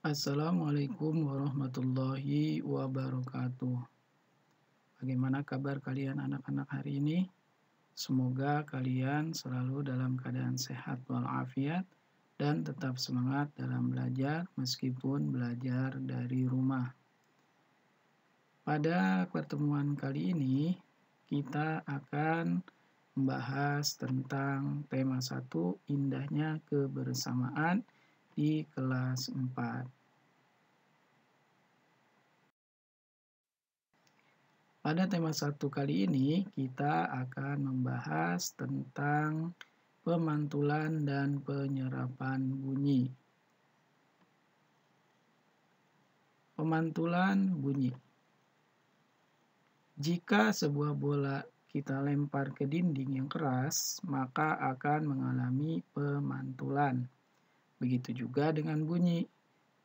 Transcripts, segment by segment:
Assalamualaikum warahmatullahi wabarakatuh. Bagaimana kabar kalian anak-anak hari ini? Semoga kalian selalu dalam keadaan sehat walafiat dan tetap semangat dalam belajar meskipun belajar dari rumah. Pada pertemuan kali ini kita akan membahas tentang tema 1, indahnya kebersamaan di kelas 4. Pada tema 1 kali ini, kita akan membahas tentang pemantulan dan penyerapan bunyi. Pemantulan bunyi. Jika sebuah bola kita lempar ke dinding yang keras, maka akan mengalami pemantulan. Begitu juga dengan bunyi.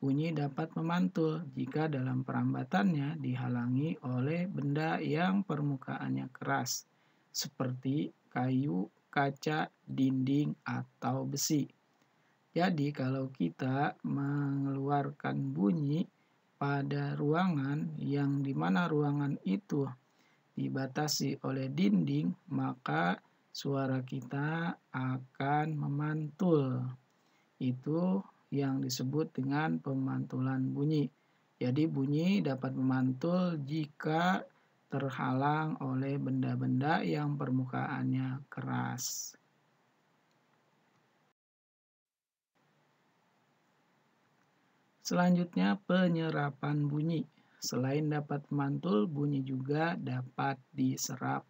Bunyi dapat memantul jika dalam perambatannya dihalangi oleh benda yang permukaannya keras, seperti kayu, kaca, dinding, atau besi. Jadi kalau kita mengeluarkan bunyi pada ruangan yang dimana ruangan itu dibatasi oleh dinding, maka suara kita akan memantul. Itu yang disebut dengan pemantulan bunyi. Jadi bunyi dapat memantul jika terhalang oleh benda-benda yang permukaannya keras. Selanjutnya penyerapan bunyi. Selain dapat memantul, bunyi juga dapat diserap.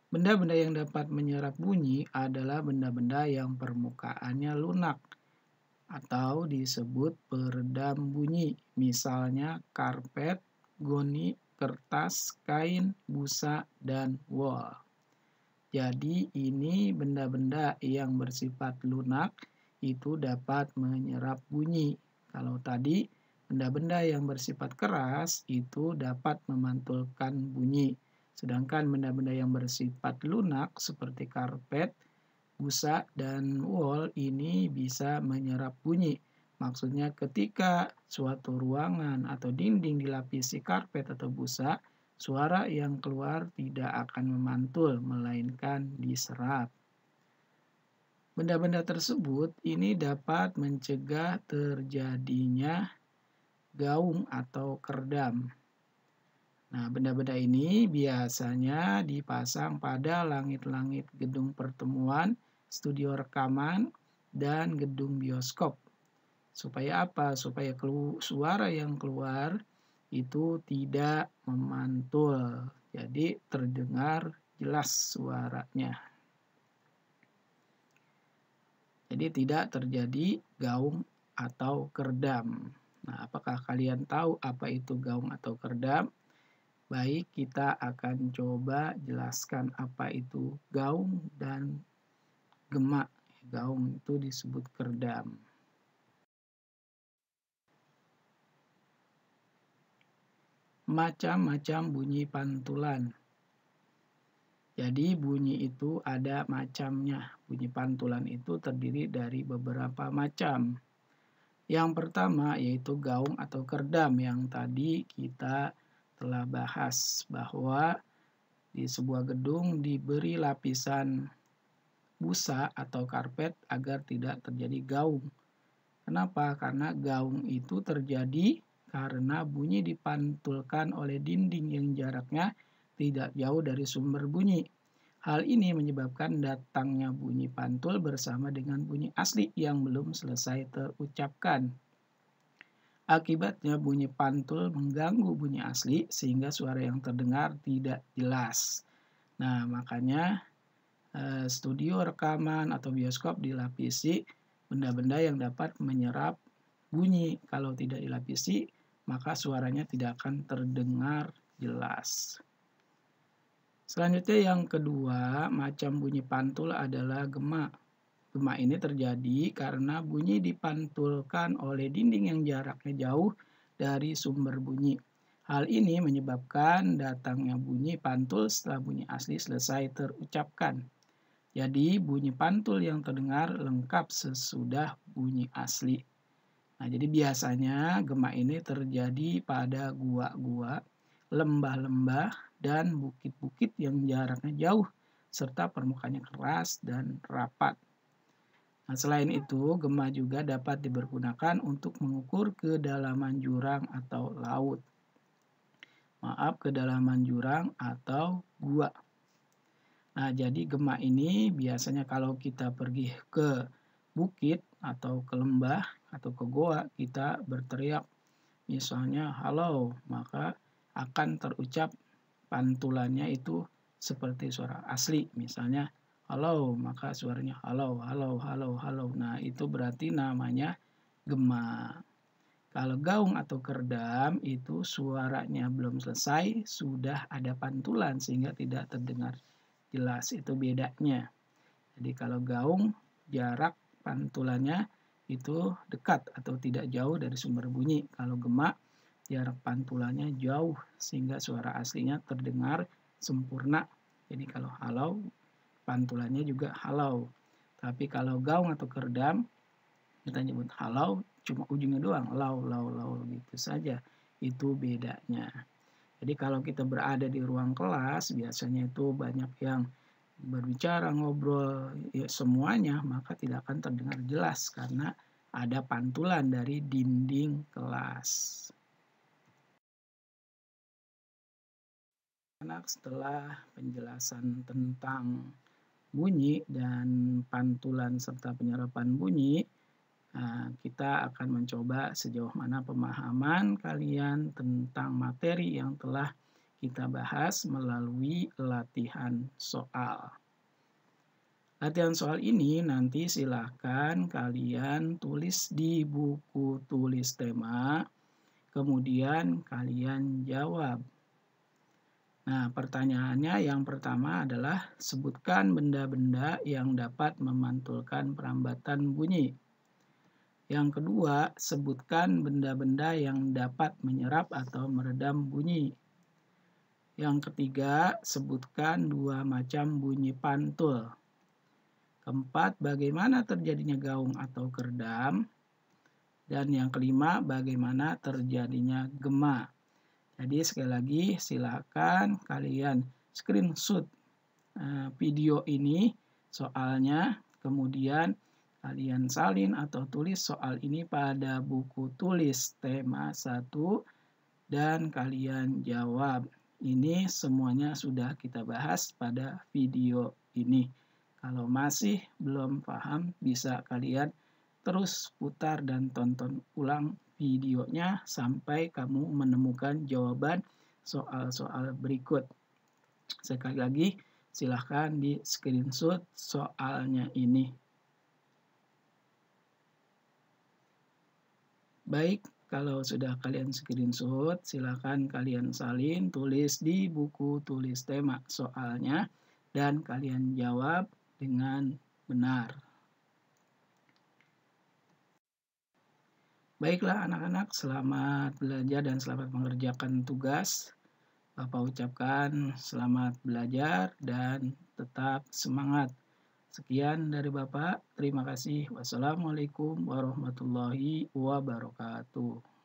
Benda-benda yang dapat menyerap bunyi adalah benda-benda yang permukaannya lunak atau disebut peredam bunyi, misalnya karpet, goni, kertas, kain, busa, dan wol. Jadi ini benda-benda yang bersifat lunak itu dapat menyerap bunyi. Kalau tadi benda-benda yang bersifat keras itu dapat memantulkan bunyi. Sedangkan benda-benda yang bersifat lunak seperti karpet, busa, dan wol ini bisa menyerap bunyi. Maksudnya ketika suatu ruangan atau dinding dilapisi karpet atau busa, suara yang keluar tidak akan memantul, melainkan diserap. Benda-benda tersebut ini dapat mencegah terjadinya gaung atau kerdam. Nah, benda-benda ini biasanya dipasang pada langit-langit gedung pertemuan, studio rekaman, dan gedung bioskop. Supaya apa? Supaya suara yang keluar itu tidak memantul. Jadi terdengar jelas suaranya. Jadi tidak terjadi gaung atau kerdam. Nah, apakah kalian tahu apa itu gaung atau kerdam? Baik, kita akan coba jelaskan apa itu gaung dan gemak. Gaung itu disebut kerdam. Macam-macam bunyi pantulan. Jadi bunyi itu ada macamnya. Bunyi pantulan itu terdiri dari beberapa macam. Yang pertama yaitu gaung atau kerdam yang tadi kita telah bahas bahwa di sebuah gedung diberi lapisan busa atau karpet agar tidak terjadi gaung. Kenapa? Karena gaung itu terjadi karena bunyi dipantulkan oleh dinding yang jaraknya tidak jauh dari sumber bunyi. Hal ini menyebabkan datangnya bunyi pantul bersama dengan bunyi asli yang belum selesai terucapkan. Akibatnya bunyi pantul mengganggu bunyi asli sehingga suara yang terdengar tidak jelas. Nah, makanya studio rekaman atau bioskop dilapisi benda-benda yang dapat menyerap bunyi. Kalau tidak dilapisi, maka suaranya tidak akan terdengar jelas. Selanjutnya yang kedua, macam bunyi pantul adalah gemak. Gemak ini terjadi karena bunyi dipantulkan oleh dinding yang jaraknya jauh dari sumber bunyi. Hal ini menyebabkan datangnya bunyi pantul setelah bunyi asli selesai terucapkan. Jadi bunyi pantul yang terdengar lengkap sesudah bunyi asli. Nah, jadi biasanya gema ini terjadi pada gua-gua, lembah-lembah, dan bukit-bukit yang jaraknya jauh, serta permukaannya keras dan rapat. Nah, selain itu, gema juga dapat dipergunakan untuk mengukur kedalaman jurang atau laut. Maaf, kedalaman jurang atau gua. Nah, jadi gema ini biasanya kalau kita pergi ke bukit atau ke lembah atau ke goa, kita berteriak misalnya halo, maka akan terucap pantulannya itu seperti suara asli. Misalnya halo, maka suaranya halo, halo, halo, halo. Nah, itu berarti namanya gema. Kalau gaung atau kerdam itu suaranya belum selesai, sudah ada pantulan sehingga tidak terdengar jelas. Itu bedanya. Jadi kalau gaung jarak pantulannya itu dekat atau tidak jauh dari sumber bunyi. Kalau gema jarak pantulannya jauh sehingga suara aslinya terdengar sempurna. Jadi kalau halau pantulannya juga halau. Tapi kalau gaung atau kerdam kita nyebut halau cuma ujungnya doang, lau, lau, lau gitu saja. Itu bedanya. Jadi kalau kita berada di ruang kelas biasanya itu banyak yang berbicara, ngobrol, ya semuanya, maka tidak akan terdengar jelas karena ada pantulan dari dinding kelas. Anak, setelah penjelasan tentang bunyi dan pantulan serta penyerapan bunyi, kita akan mencoba sejauh mana pemahaman kalian tentang materi yang telah kita bahas melalui latihan soal. Latihan soal ini nanti silakan kalian tulis di buku tulis tema, kemudian kalian jawab. Nah, pertanyaannya yang pertama adalah sebutkan benda-benda yang dapat memantulkan perambatan bunyi. Yang kedua, sebutkan benda-benda yang dapat menyerap atau meredam bunyi. Yang ketiga, sebutkan 2 macam bunyi pantul. Keempat, bagaimana terjadinya gaung atau kerdam. Dan yang kelima, bagaimana terjadinya gema. Jadi sekali lagi silakan kalian screenshot video ini soalnya, kemudian kalian salin atau tulis soal ini pada buku tulis tema 1 dan kalian jawab. Ini semuanya sudah kita bahas pada video ini. Kalau masih belum paham, bisa kalian terus putar dan tonton ulang videonya sampai kamu menemukan jawaban soal-soal berikut. Sekali lagi, silahkan di screenshot soalnya ini. Baik, kalau sudah kalian screenshot, silakan kalian salin, tulis di buku tulis tema soalnya, dan kalian jawab dengan benar. Baiklah anak-anak, selamat belajar dan selamat mengerjakan tugas. Bapak ucapkan selamat belajar dan tetap semangat. Sekian dari Bapak, terima kasih. Wassalamualaikum warahmatullahi wabarakatuh.